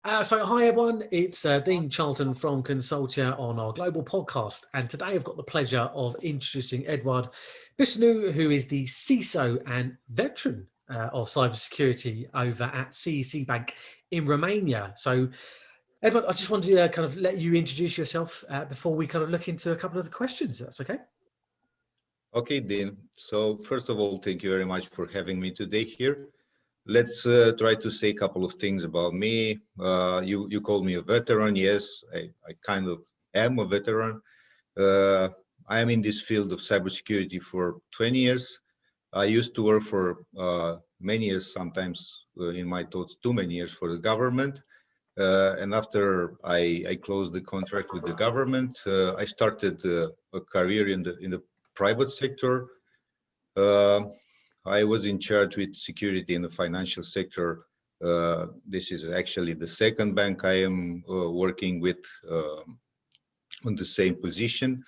So hi everyone, it's Dean Charlton from Consultia on our global podcast, and today I've got the pleasure of introducing Eduard Bisceanu, who is the CISO and veteran of cybersecurity over at CEC Bank in Romania. So Eduard, I just wanted to kind of let you introduce yourself before we kind of look into a couple of the questions, if that's okay. Okay, Dean. So first of all, thank you very much for having me today here. Let's try to say a couple of things about me. You call me a veteran. Yes, I kind of am a veteran. I am in this field of cybersecurity for 20 years. I used to work for many years, sometimes in my thoughts, too many years for the government. And after I closed the contract with the government, I started a career in the private sector. I was in charge with security in the financial sector. This is actually the second bank I am working with on the same position.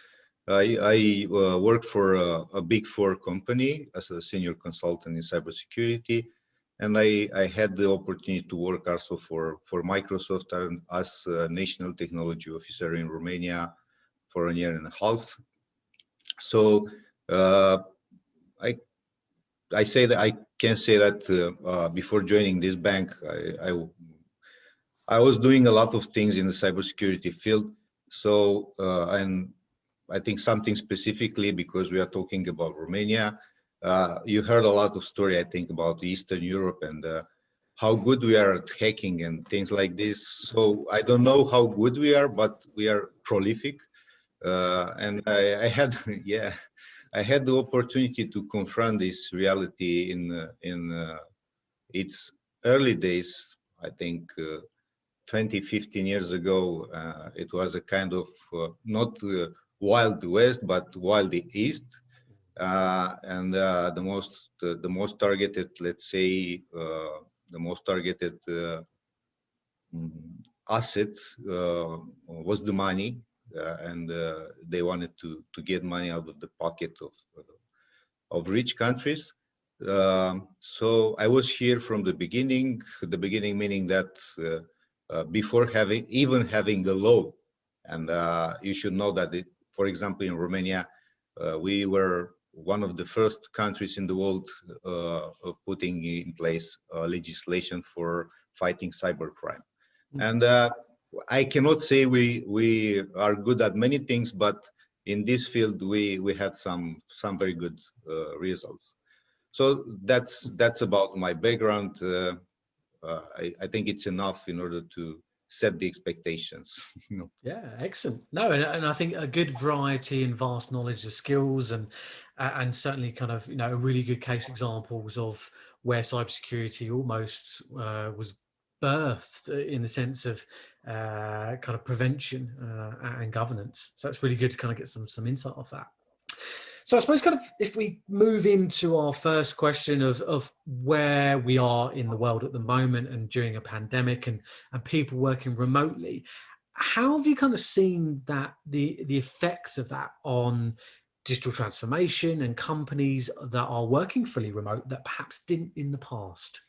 I worked for a Big Four company as a senior consultant in cybersecurity, and I had the opportunity to work also for Microsoft as a national technology officer in Romania for a year and a half. So I say that I can say that before joining this bank, I was doing a lot of things in the cybersecurity field. So and I think something specifically because we are talking about Romania. You heard a lot of story, I think, about Eastern Europe and how good we are at hacking and things like this. So I don't know how good we are, but we are prolific. And I had, yeah, I had the opportunity to confront this reality in its early days. I think 20, 15 years ago, it was a kind of not Wild West, but Wild East. And the most targeted, let's say, the most targeted asset was the money, and they wanted to get money out of the pocket of rich countries. So I was here from the beginning meaning that before even having a law, and you should know that for example, in Romania, we were one of the first countries in the world putting in place legislation for fighting cybercrime. And I cannot say we are good at many things, but in this field we had some very good results. So that's about my background. I think it's enough in order to set the expectations. Yeah, excellent. No, and I think a good variety and vast knowledge of skills, and certainly kind of really good case examples of where cybersecurity almost was birthed in the sense of kind of prevention and governance. So it's really good to kind of get some insight off that. So I suppose kind of if we move into our first question of where we are in the world at the moment and during a pandemic and people working remotely, how have you kind of seen that the effects of that on digital transformation and companies that are working fully remote that perhaps didn't in the past?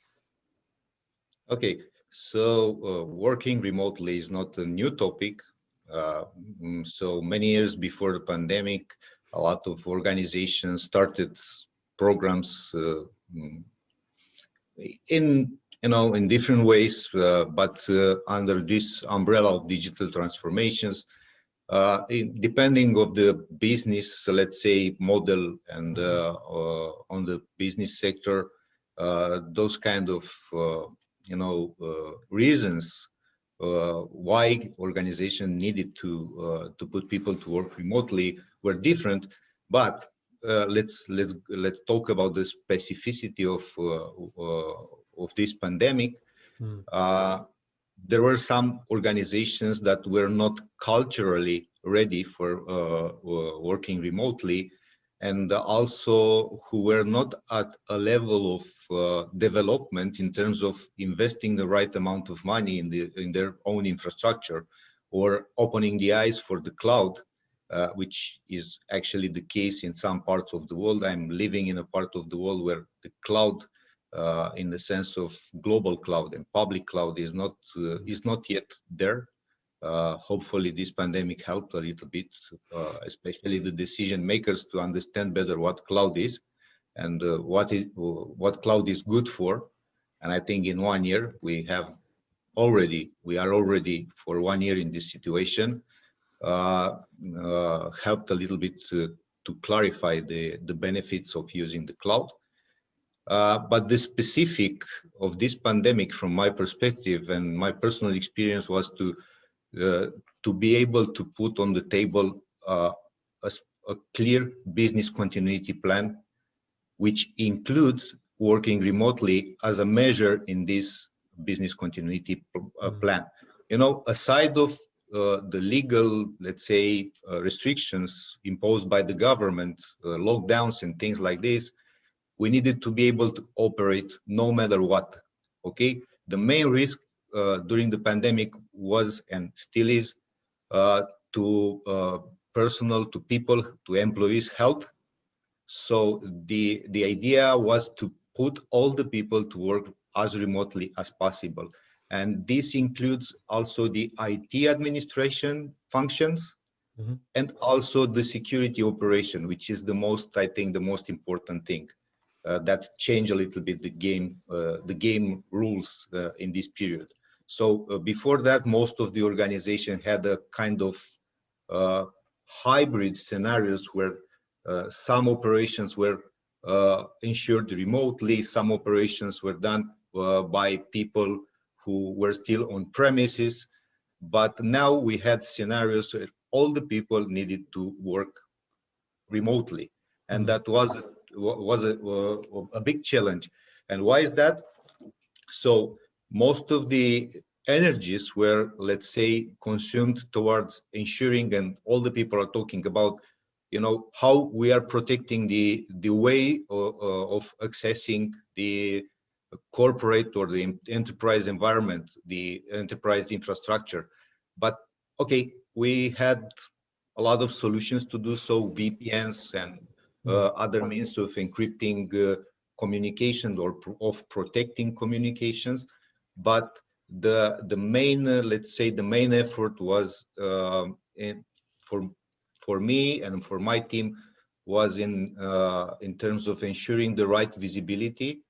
Okay, so working remotely is not a new topic. So many years before the pandemic, a lot of organizations started programs in different ways, but under this umbrella of digital transformations, depending of the business, let's say, model and on the business sector, those kind of reasons why organization needed to put people to work remotely were different. But let's talk about the specificity of this pandemic. There were some organizations that were not culturally ready for working remotely, and also who were not at a level of development in terms of investing the right amount of money in their own infrastructure, or opening the eyes for the cloud, which is actually the case in some parts of the world. I'm living in a part of the world where the cloud in the sense of global cloud and public cloud is not yet there. Hopefully this pandemic helped a little bit, especially the decision makers, to understand better what cloud is and what cloud is good for. And I think in 1 year we are already for 1 year in this situation, helped a little bit to clarify the benefits of using the cloud. But the specific of this pandemic, from my perspective and my personal experience, was to be able to put on the table a clear business continuity plan, which includes working remotely as a measure in this business continuity plan. You know, aside of the legal, let's say, restrictions imposed by the government, lockdowns and things like this, we needed to be able to operate no matter what. Okay, the main risk during the pandemic was and still is to people, to employees' health. So the idea was to put all the people to work as remotely as possible, and this includes also the IT administration functions and also the security operation, which is I think, the most important thing. That change a little bit the game rules in this period. So before that, most of the organization had a kind of hybrid scenarios where some operations were ensured remotely, some operations were done by people who were still on premises. But now we had scenarios where all the people needed to work remotely, and that was a big challenge. And why is that? So most of the energies were, let's say, consumed towards ensuring, and all the people are talking about, you know, how we are protecting the way of accessing the corporate or the enterprise environment, the enterprise infrastructure. But okay, we had a lot of solutions to do so, VPNs and other means of encrypting communication or of protecting communications. But the main, let's say, the main effort was for me and for my team was in terms of ensuring the right visibility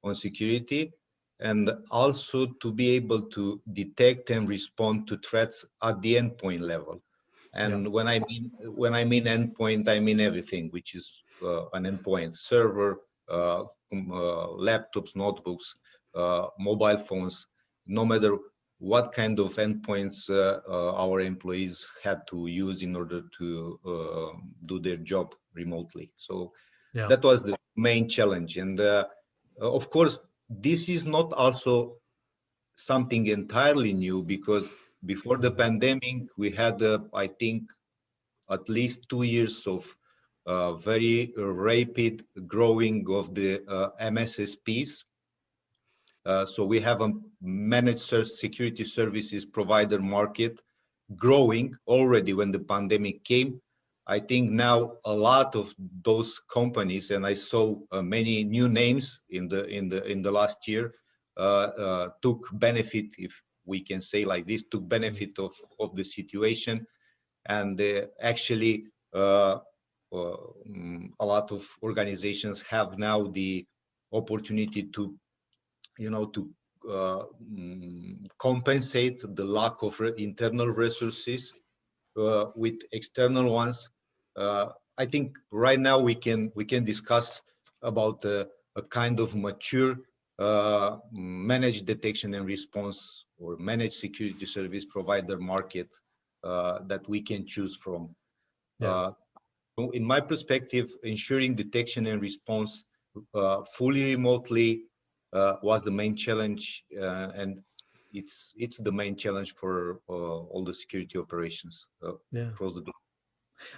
on security, and also to be able to detect and respond to threats at the endpoint level. And when I mean endpoint, I mean everything, which is an endpoint: server, laptops, notebooks, mobile phones. No matter what kind of endpoints our employees had to use in order to do their job remotely. So that was the main challenge. And of course, this is not also something entirely new, because before the pandemic, we had, I think, at least 2 years of very rapid growing of the MSSPs. So we have a managed security services provider market growing already when the pandemic came. I think now a lot of those companies, and I saw many new names in the last year, took benefit, if we can say like this, took benefit of the situation. And actually a lot of organizations have now the opportunity to, you know, to compensate the lack of internal resources with external ones. I think right now we can discuss about a kind of mature managed detection and response or managed security service provider market that we can choose from. In my perspective, ensuring detection and response fully remotely was the main challenge, and it's the main challenge for all the security operations across the globe.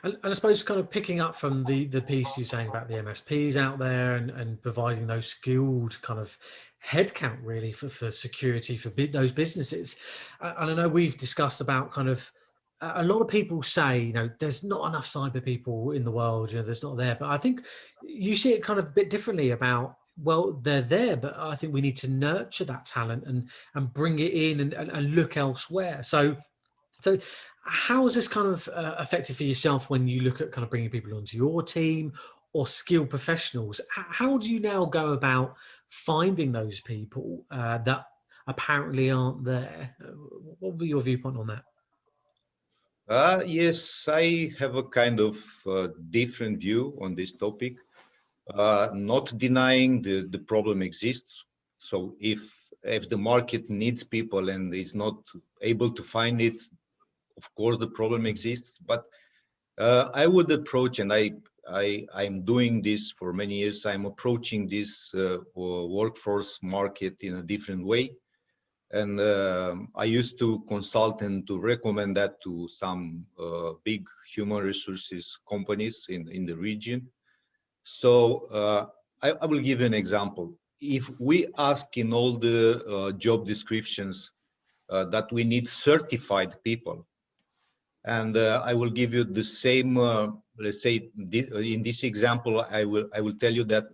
And I suppose, kind of picking up from the piece you're saying about the MSPs out there and providing those skilled kind of headcount really for security for those businesses. And I know we've discussed about kind of, a lot of people say, you know, there's not enough cyber people in the world, you know, there's not there. But I think you see it kind of a bit differently about well, they're there, but I think we need to nurture that talent and bring it in and look elsewhere. So how is this kind of effective for yourself when you look at kind of bringing people onto your team or skilled professionals? How do you now go about finding those people that apparently aren't there? What would be your viewpoint on that? Yes, I have a kind of different view on this topic. Not denying the problem exists. So if the market needs people and is not able to find it, of course the problem exists. But I would approach, and I'm doing this for many years. I'm approaching this workforce market in a different way, and I used to consult and to recommend that to some big human resources companies in the region. So I will give you an example. If we ask in all the job descriptions that we need certified people, and I will give you the same, let's say, in this example, I will tell you that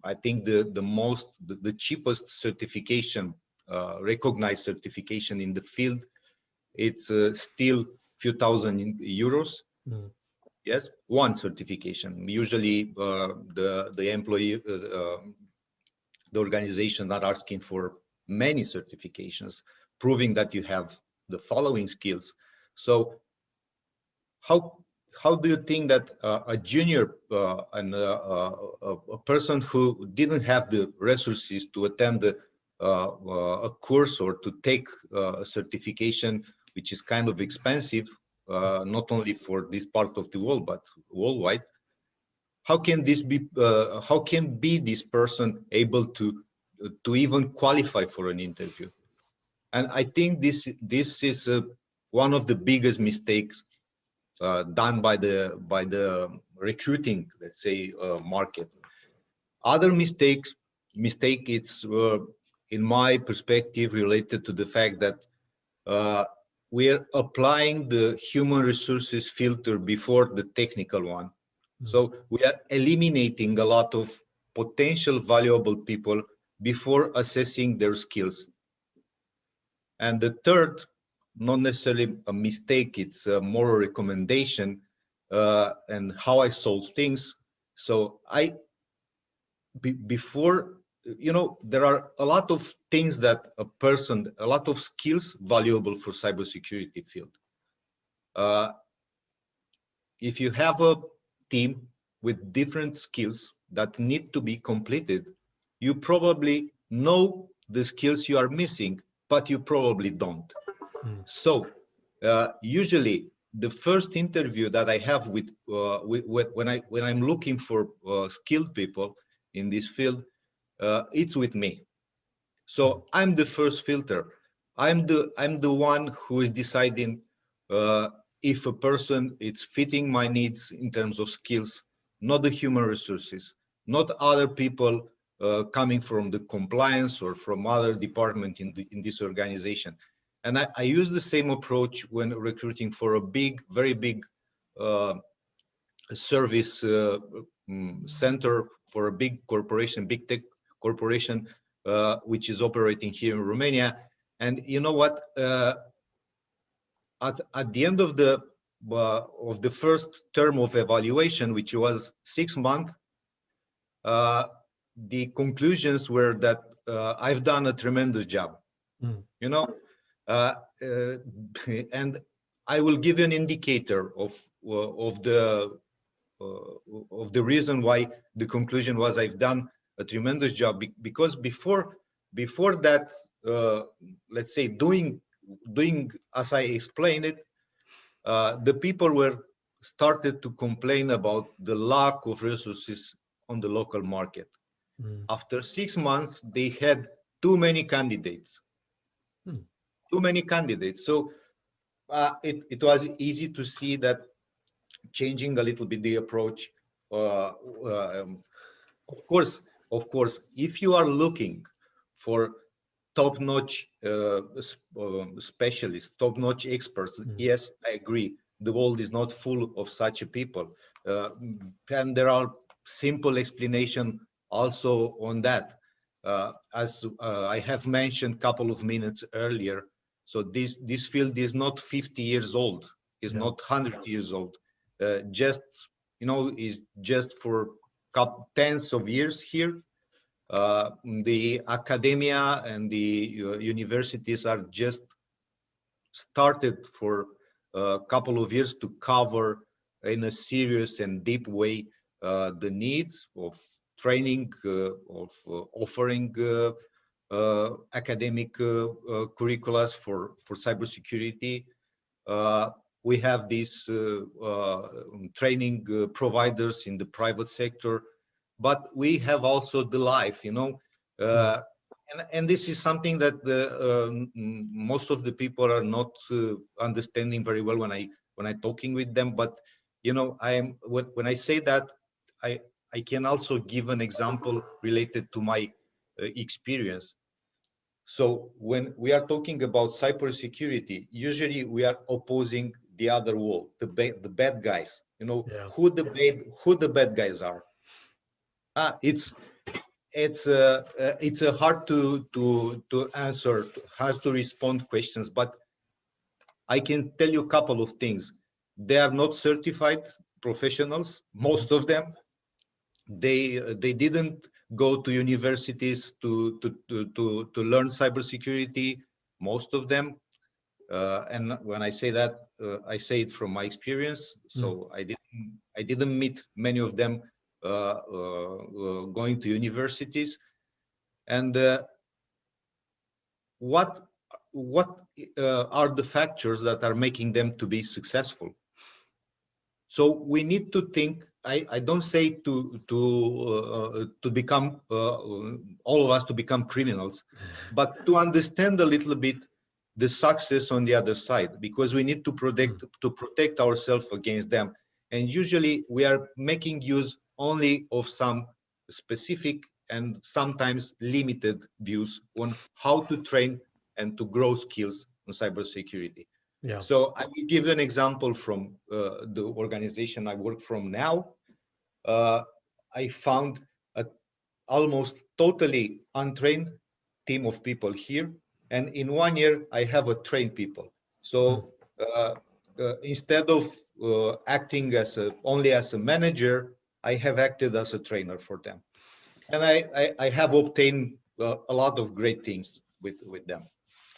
I think the cheapest certification, recognized certification in the field, it's still few thousand euros. Mm. Yes, one certification. Usually, the employee, the organizations are asking for many certifications, proving that you have the following skills. So, how how do you think that a junior and a person who didn't have the resources to attend a course or to take a certification, which is kind of expensive, not only for this part of the world but worldwide, how can this be? How can be this person able to even qualify for an interview? And I think this is one of the biggest mistakes done by the recruiting, let's say, market. Other mistake it's in my perspective related to the fact that we are applying the human resources filter before the technical one. So we are eliminating a lot of potential valuable people before assessing their skills. And the third, not necessarily a mistake, it's more a recommendation and how I solve things. So before, there are a lot of things that a lot of skills valuable for cybersecurity field. Uh, if you have a team with different skills that need to be completed, you probably know the skills you are missing, but you probably don't. So usually the first interview that I have with when I'm looking for skilled people in this field, it's with me. So I'm the first filter. I'm the one who is deciding if a person is fitting my needs in terms of skills, not the human resources, not other people coming from the compliance or from other department in this organization. And I use the same approach when recruiting for a very big uh, service center for a big corporation, big tech corporation, which is operating here in Romania. And you know what? At the end of the first term of evaluation, which was 6 months, the conclusions were that I've done a tremendous job. You know, and I will give you an indicator of the reason why the conclusion was I've done a tremendous job, because before that, let's say doing as I explained it, the people were started to complain about the lack of resources on the local market. After 6 months, they had too many candidates. Too many candidates. So it was easy to see that changing a little bit the approach. Of course, if you are looking for top-notch specialists, top-notch experts, yes, I agree. The world is not full of such people, and there are simple explanation also on that. As I have mentioned a couple of minutes earlier, so this field is not 50 years old, is Yeah. not 100 years old. Just, is just for tens of years here. The academia and the universities are just started for a couple of years to cover in a serious and deep way the needs of training, of offering academic curricula for cybersecurity. Uh, we have these training providers in the private sector, but we have also the life, Mm. uh, and this is something that most of the people are not understanding very well when I talking with them. But when I say that, I I can also give an example related to my experience. So when we are talking about cybersecurity, usually we are opposing the other wall, the bad guys. Yeah. Who the bad guys are. Ah, it's hard to answer, hard to respond questions, but I can tell you a couple of things. They are not certified professionals, Mhm. most of them. They didn't go to universities to learn cybersecurity, most of them. And when I say that, I say it from my experience. Mm. So I didn't meet many of them going to universities. And what what are the factors that are making them to be successful? So we need to think. I don't say to become all of us to become criminals, but to understand a little bit the success on the other side, because we need to Mm. protect ourselves against them. And usually we are making use only of some specific and sometimes limited views on how to train and to grow skills on cybersecurity. Yeah. So I will give an example from the organization I work from now. Uh, I found a almost totally untrained team of people here, and in 1 year I have a trained people. Mm. So instead of acting only as a manager, I have acted as a trainer for them, and I have obtained a lot of great things with them.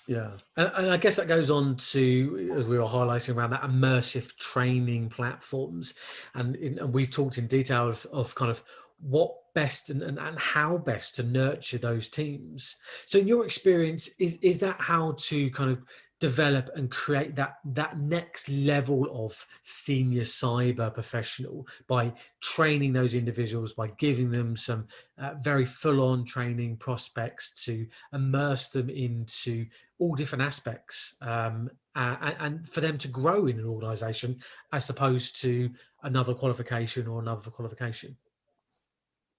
Yeah, and I guess that goes on to, as we were highlighting around that immersive training platforms, and we've talked in detail of kind of what best and how best to nurture those teams. So, in your experience, is that how to kind of develop and create that next level of senior cyber professional by training those individuals, by giving them some very full-on training prospects to immerse them into all different aspects, and for them to grow in an organization as opposed to another qualification or another qualification.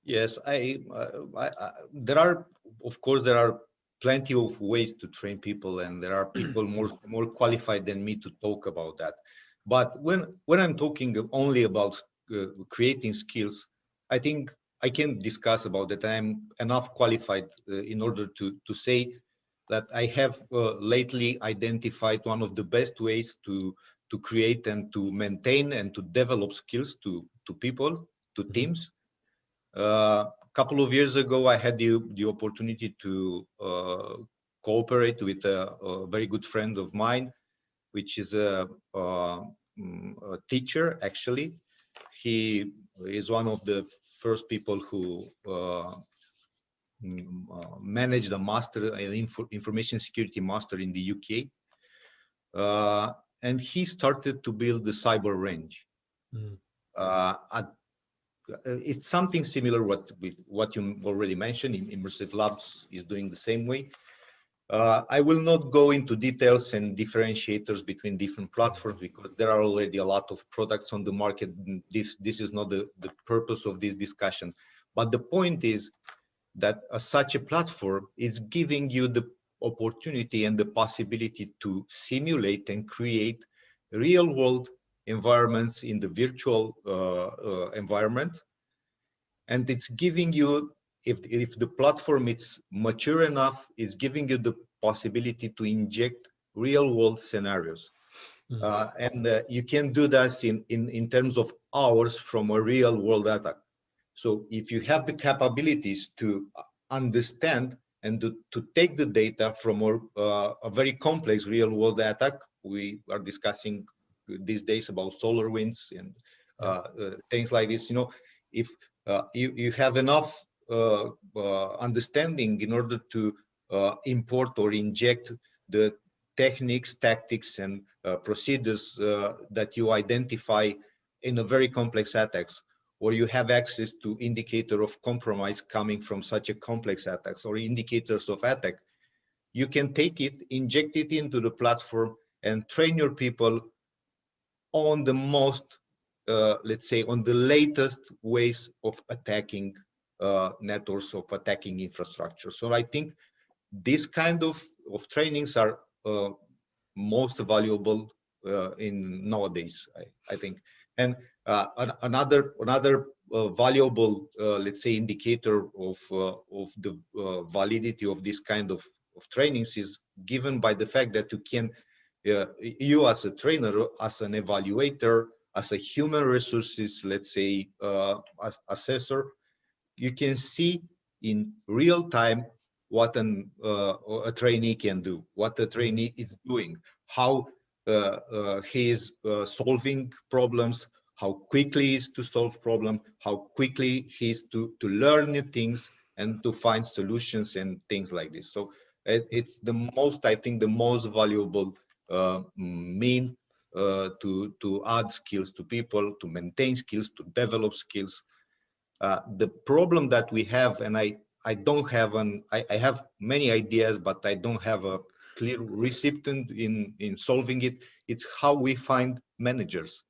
Yes, there are, of course, there are plenty of ways to train people, and there are people more qualified than me to talk about that. But when I'm talking only about creating skills, I think I can discuss about that. I'm enough qualified in order to say that I have lately identified one of the best ways to create and to maintain and to develop skills to people, to Mhm. teams. A couple of years ago, I had the opportunity to cooperate with a very good friend of mine, which is a teacher, actually. He is one of the first people who managed a master, an information security master in the UK. And he started to build the cyber range. Mm. At It's something similar what you already mentioned. Immersive Labs is doing the same way. I will not go into details and differentiators between different platforms because there are already a lot of products on the market. This is not the purpose of this discussion. But the point is that such a platform is giving you the opportunity and the possibility to simulate and create real world environments in the virtual environment, and it's giving you if the platform is mature enough, it's giving you the possibility to inject real world scenarios. And you can do that in terms of hours from a real world attack. So if you have the capabilities to understand and to take the data from a very complex real world attack, we are discussing these days about SolarWinds and things like this. If you have enough understanding in order to import or inject the techniques, tactics, and procedures that you identify in a very complex attacks, or you have access to indicator of compromise coming from such a complex attacks or indicators of attack, you can take it, inject it into the platform, and train your people on the most, let's say, on the latest ways of attacking networks, of attacking infrastructure. So I think this kind of trainings are most valuable in nowadays, I think. And another valuable, let's say, indicator of the validity of this kind of trainings is given by the fact that you can, you as a trainer, as an evaluator, as a human resources, let's say, assessor, you can see in real time what a trainee can do, what the trainee is doing, how he is solving problems, how quickly he is to solve problem, how quickly he is to learn new things and to find solutions and things like this. So it's the most, I think, the most valuable mean to add skills to people, to maintain skills, to develop skills. The problem that we have, and I don't have I have many ideas, but I don't have a clear recipe in solving it. It's how we find managers,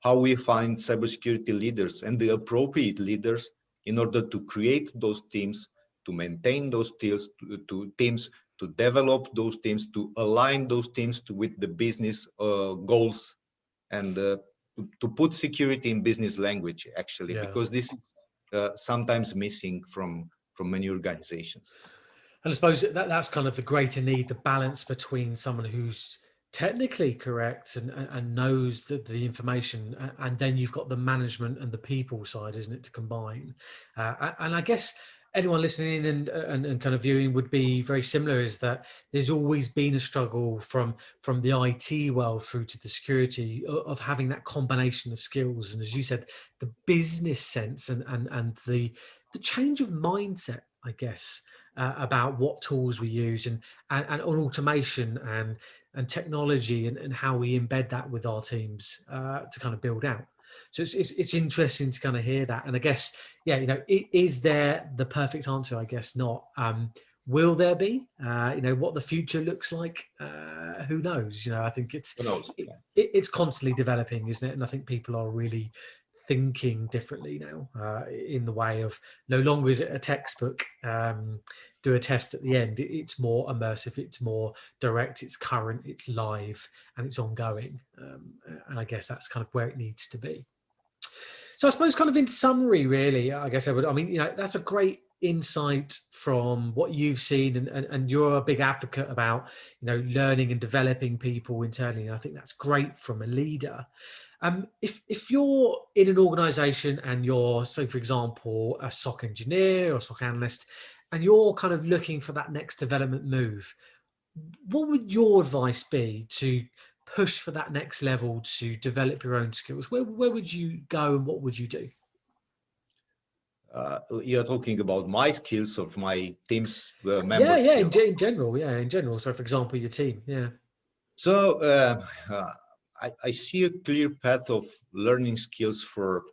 how we find cybersecurity leaders and the appropriate leaders in order to create those teams, to maintain those teams, to develop those teams, to align those teams with the business goals, and to put security in business language, actually, because this is sometimes missing from many organizations. And I suppose that's kind of the greater need, the balance between someone who's technically correct and knows the information, and then you've got the management and the people side, isn't it, to combine. And I guess anyone listening and kind of viewing would be very similar, is that there's always been a struggle from the IT world through to the security of having that combination of skills. And as you said, the business sense and the change of mindset, I guess, about what tools we use and on automation and technology and how we embed that with our teams to kind of build out. So it's interesting to kind of hear that. And I guess, is there the perfect answer? I guess not. Will there be? What the future looks like, who knows? I think it's constantly developing, isn't it? And I think people are really thinking differently now, in the way of no longer is it a textbook, do a test at the end. It's more immersive, it's more direct, it's current, it's live, and it's ongoing. And I guess that's kind of where it needs to be. So I suppose kind of in summary, really, I guess that's a great insight from what you've seen, and you're a big advocate about, learning and developing people internally. And I think that's great from a leader. If you're in an organization and you're, so for example, a SOC engineer or SOC analyst, and you're kind of looking for that next development move, what would your advice be to push for that next level, to develop your own skills? Where would you go and what would you do? You're talking about my skills of my team's members? In general. So for example, your team, So I see a clear path of learning skills for,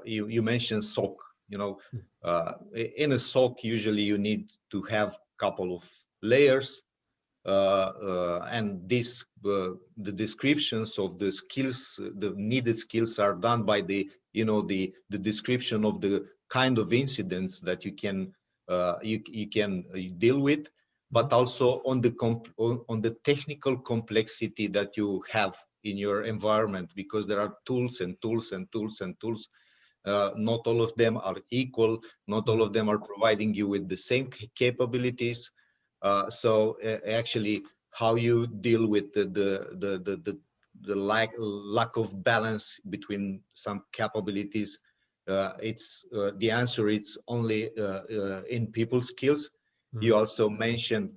you mentioned SOC. In a SOC, usually you need to have a couple of layers, and the descriptions of the skills, the needed skills, are done by the description of the kind of incidents that you can deal with, but also on the technical complexity that you have in your environment, because there are tools and tools and tools and tools Not all of them are equal. Not all of them are providing you with the same capabilities. Actually, how you deal with the lack of balance between some capabilities, the answer is only in people skills. You also mentioned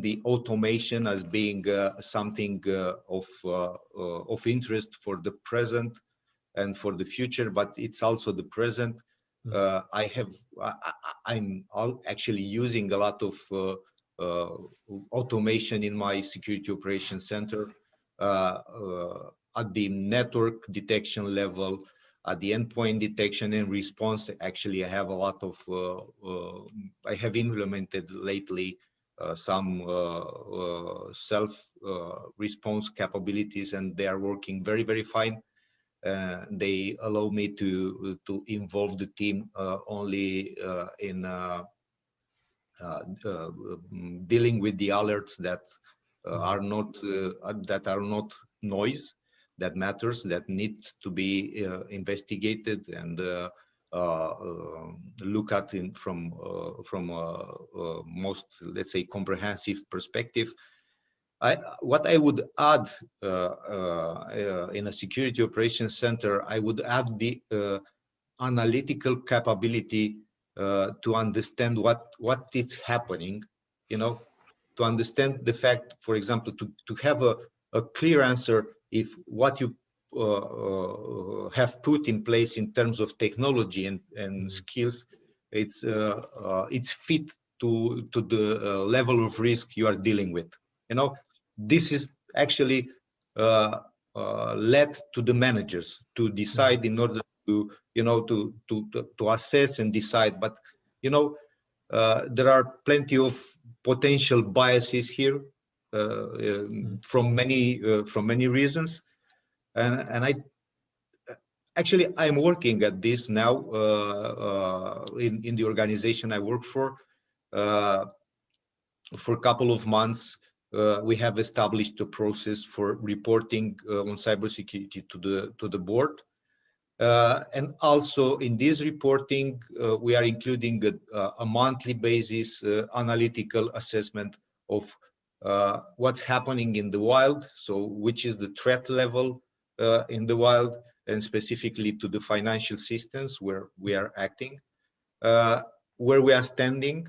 the automation as being something of interest for the present and for the future, but it's also the present. I'm actually using a lot of automation in my security operations center at the network detection level, at the endpoint detection and response. Actually, I have a lot of I have implemented lately some self response capabilities, and they are working very, very fine. They allow me to involve the team only in dealing with the alerts that are not noise, that matters, that needs to be investigated and look at from most, let's say, comprehensive perspective. What I would add in a security operations center, I would add the analytical capability to understand what is happening, to understand the fact, for example, to have a clear answer if what you have put in place in terms of technology and skills, it's fit to the level of risk you are dealing with. This is actually led to the managers to decide in order to to assess and decide. But there are plenty of potential biases here from many reasons, and I'm working at this now in the organization I work for a couple of months. We have established a process for reporting on cybersecurity to the board. And also in this reporting, we are including a monthly basis analytical assessment of what's happening in the wild. So which is the threat level in the wild, and specifically to the financial systems where we are acting, where we are standing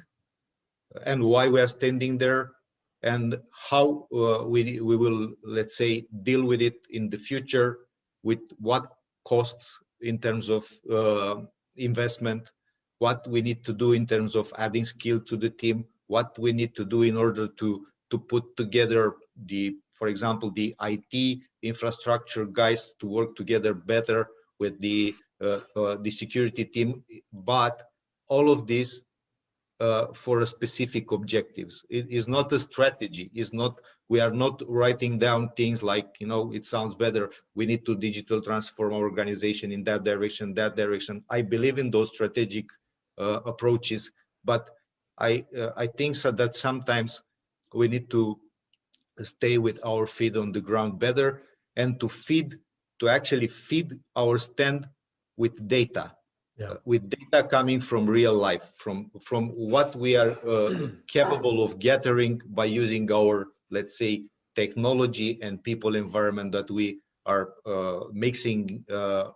and why we are standing there, and how we will, let's say, deal with it in the future, with what costs in terms of investment, what we need to do in terms of adding skill to the team, what we need to do in order to put together for example, the IT infrastructure guys to work together better with the security team. But all of this for a specific objectives. It is not a strategy. We are not writing down things like, it sounds better, we need to digital transform our organization in that direction, that direction. I believe in those strategic approaches, but I think so that sometimes we need to stay with our feet on the ground better, and to actually feed our stand with data. With data coming from real life, from what we are capable of gathering by using our, let's say, technology and people environment that we are mixing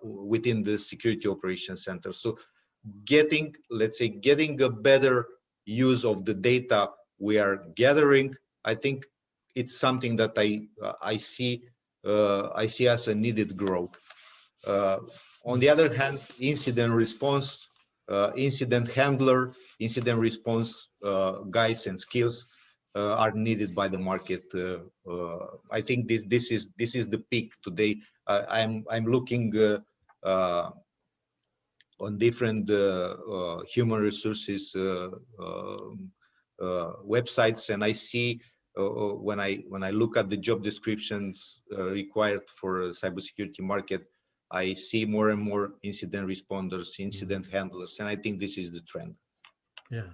within the security operations center. So getting a better use of the data we are gathering, I think it's something that I see as a needed growth. On the other hand, incident response, incident handler, incident response guys and skills are needed by the market. I think this is the peak today. I'm looking on different human resources websites, and I see when I look at the job descriptions required for cybersecurity market, I see more and more incident responders, incident handlers, and I think this is the trend. Yeah.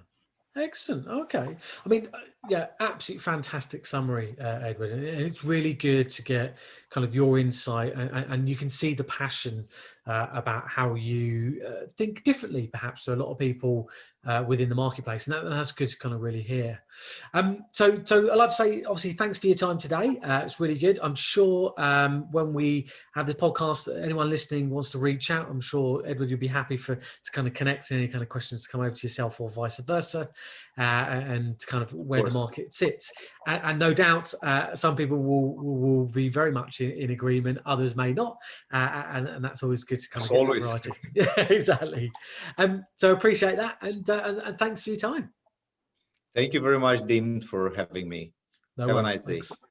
Excellent. Okay. I mean, yeah, absolutely fantastic summary, Edward. And it's really good to get kind of your insight, and you can see the passion about how you think differently, perhaps, to a lot of people within the marketplace, and that's good to kind of really hear. So I'd like to say, obviously, thanks for your time today. It's really good. I'm sure when we have the podcast, anyone listening wants to reach out, I'm sure Edward, you'll be happy to kind of connect any kind of questions to come over to yourself or vice versa, and kind of where the market sits. And no doubt, some people will be very much in agreement, others may not, and that's always good to kind of get that variety. Yeah, exactly. So appreciate that, and thanks for your time. Thank you very much, Dean, for having me. No Have worries. a nice day. Thanks.